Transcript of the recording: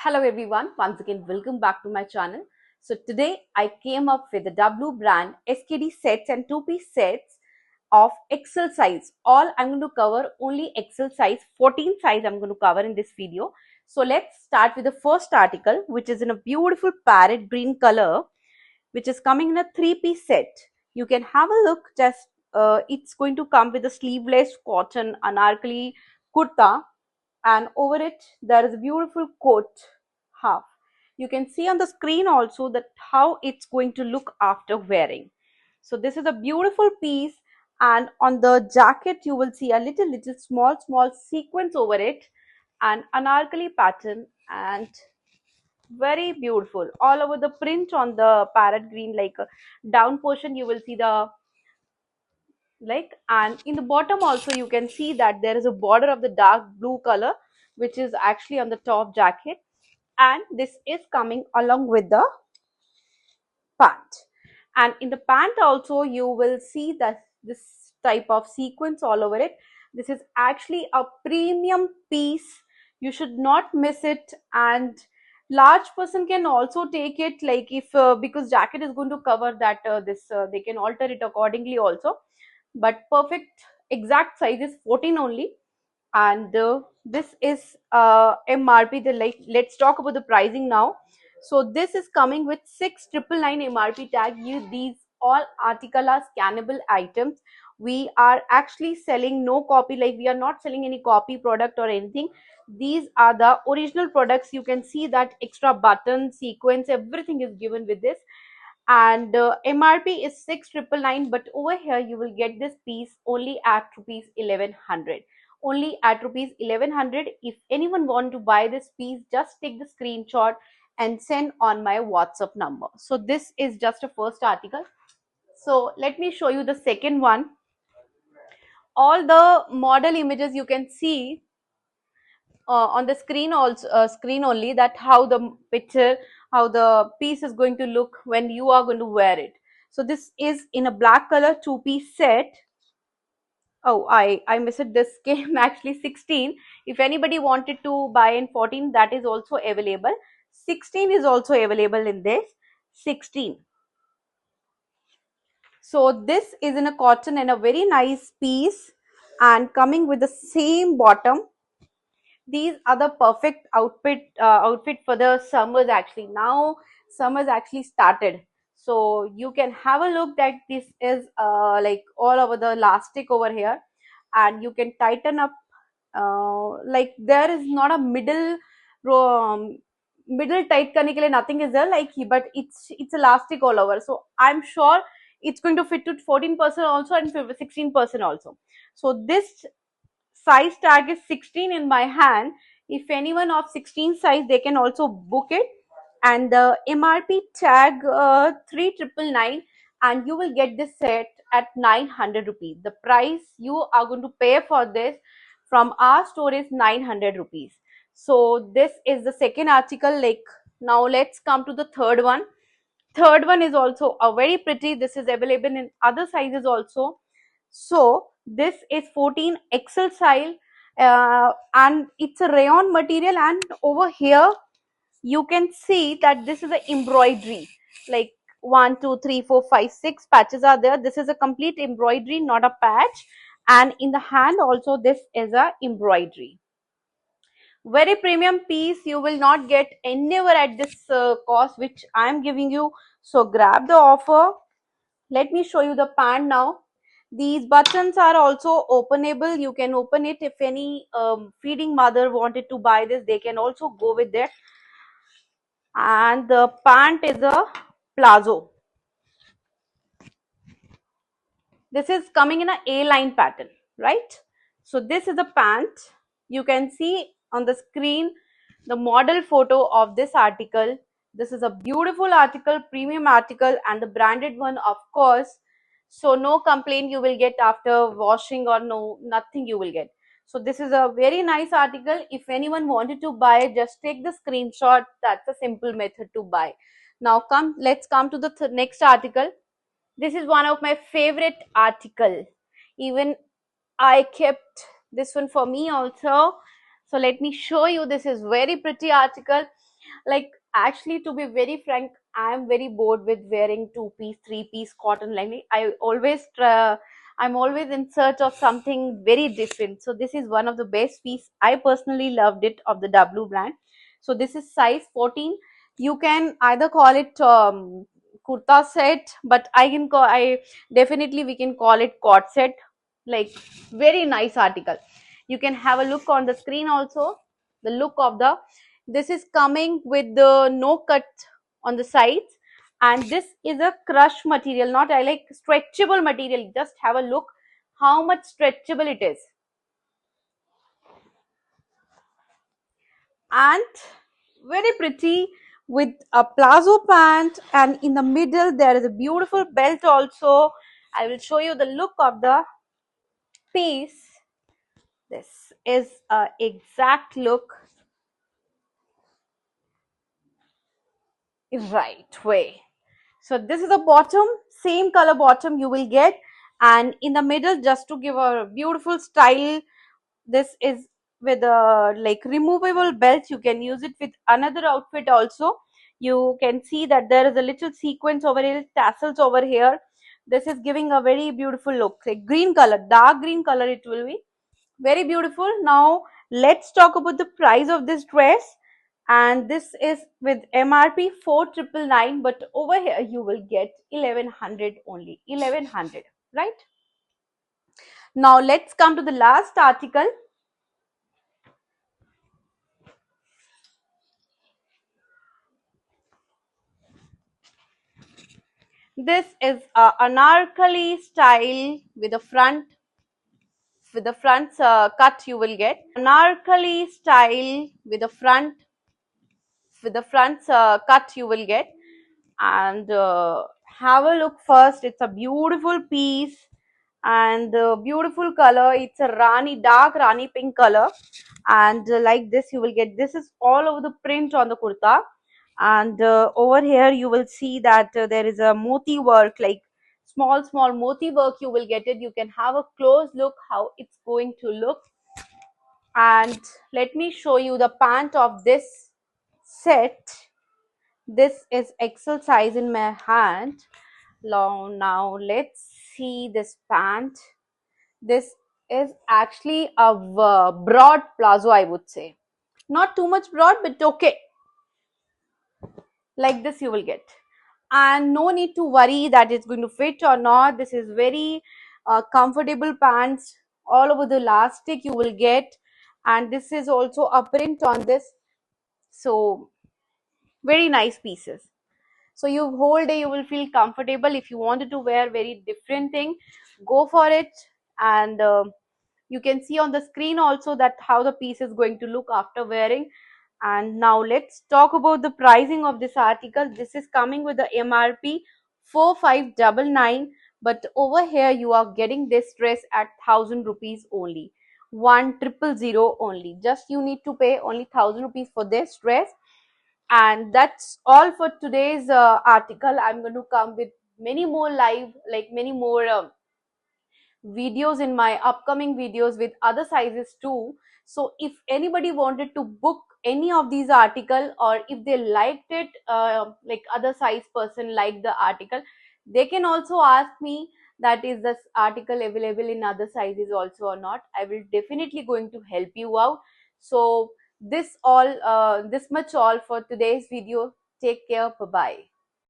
Hello everyone, once again welcome back to my channel. So today I came up with the W brand SKD sets and 2-piece sets of XL size. All I'm going to cover only XL size, 14 size I'm going to cover in this video. So let's start with the first article, which is in a beautiful parrot green color, which is coming in a 3-piece set. You can have a look. Just it's going to come with a sleeveless cotton anarkali kurta, and over it there is a beautiful coat half. You can see on the screen also that how it's going to look after wearing. So this is a beautiful piece, and on the jacket you will see a little small sequence over it, and anarkali pattern, and very beautiful all over the print on the parrot green, like down portion you will see the like, and in the bottom also you can see that there is a border of the dark blue color, which is actually on the top jacket, and this is coming along with the pant. And in the pant also you will see that this type of sequence all over it. This is actually a premium piece, you should not miss it, and large person can also take it, like if because jacket is going to cover that, they can alter it accordingly also, but perfect exact size is 14 only. And this is MRP. Let's talk about the pricing now. So this is coming with 6,999 MRP tag. These all article are scannable items. We are actually selling no copy, like we are not selling any copy product or anything. These are the original products. You can see that extra button sequence, everything is given with this, and MRP is 6,999, but over here you will get this piece only at rupees 1,100. Only at rupees 1,100. If anyone want to buy this piece, just take the screenshot and send on my WhatsApp number. So this is just a first article. So let me show you the second one. All the model images you can see on the screen, also screen only, that how the picture, how the piece is going to look when you are going to wear it. So this is in a black color 2-piece set. Oh, I missed this came actually 16. If anybody wanted to buy in 14, that is also available. 16 is also available in this 16. So this is in a cotton and a very nice piece, and coming with the same bottom. These are the perfect outfit for the summers. Actually now summers actually started, so you can have a look that this is like all over the elastic over here, and you can tighten up, like there is not a middle tight करने के लिए nothing is there, like, but it's elastic all over, so I'm sure it's going to fit to 14% also and 16% also. So this size tag is 16 in my hand. If anyone of 16 size, they can also book it, and the MRP tag 3,999, and you will get this set at 900 rupees. The price you are going to pay for this from our store is 900 rupees. So this is the second article. Like, now let's come to the third one. Third one is also a very pretty. This is available in other sizes also. So this is 14 XL size, and it's a rayon material, and over here you can see that this is a embroidery, like 1 2 3 4 5 6 patches are there. This is a complete embroidery, not a patch, and in the hand also this is a embroidery. Very premium piece, you will not get anywhere at this cost which I am giving you. So grab the offer. Let me show you the pant now. These buttons are also openable. You can open it. If any feeding mother wanted to buy this, they can also go with it. And the pant is a palazzo. This is coming in a A-line pattern, right? So this is a pant. You can see on the screen the model photo of this article. This is a beautiful article, premium article, and the branded one, of course. So no complaint you will get after washing, or no, nothing you will get. So this is a very nice article. If anyone wanted to buy, just take the screenshot. That's a simple method to buy. Now let's come to the next article. This is one of my favorite article. Even I kept this one for me also. So let me show you. This is very pretty article. Like, actually, to be very frank, I am very bored with wearing two-piece, three-piece cotton lining. I'm always in search of something very different. So this is one of the best piece. I personally loved it of the W brand. So this is size 14. You can either call it kurta set, but I definitely we can call it court set. Like, very nice article. You can have a look on the screen also. The look of the, this is coming with the no cut on the sides, and this is a crush material, not I like stretchable material. Just have a look how much stretchable it is. And very pretty with a plazo pant, and in the middle there is a beautiful belt also. I will show you the look of the piece. This is a exact look, right way. So this is the bottom, same color bottom you will get, and in the middle, just to give a beautiful style, this is with a like removable belt. You can use it with another outfit also. You can see that there is a little sequence over here, tassels over here. This is giving a very beautiful look, like green color, dark green color it will be. Very beautiful. Now let's talk about the price of this dress. And this is with MRP 4999, but over here you will get 1100 only. 1100, right? Now let's come to the last article. This is a anarkali style with a front cut you will get. Anarkali style with a front cut you will get. And have a look first. It's a beautiful piece and beautiful color. It's a rani, dark rani pink color, and like this you will get, this is all over the print on the kurta. And over here you will see that there is a moti work, like small moti work you will get it. You can have a close look how it's going to look. And let me show you the pant of this set. This is XL size in my hand. Now let's see this pant. This is actually a broad plazo, I would say. Not too much broad, but okay. Like this you will get. And no need to worry that it's going to fit or not. This is very comfortable pants. All over the elastic you will get. And this is also a print on this. So, very nice pieces. So you whole day you will feel comfortable. If you wanted to wear very different thing, go for it. And you can see on the screen also that how the piece is going to look after wearing. And now let's talk about the pricing of this article. This is coming with the MRP 4599, but over here you are getting this dress at 1000 rupees only. 1000 only. Just you need to pay only 1000 rupees for this dress. And that's all for today's article. I'm going to come with many more live, like many more videos in my upcoming videos with other sizes too. So if anybody wanted to book any of these article, or if they liked it, like other size person liked the article, they can also ask me that is this article available in other sizes also or not. I will definitely going to help you out. So this much all for today's video. Take care. Bye bye.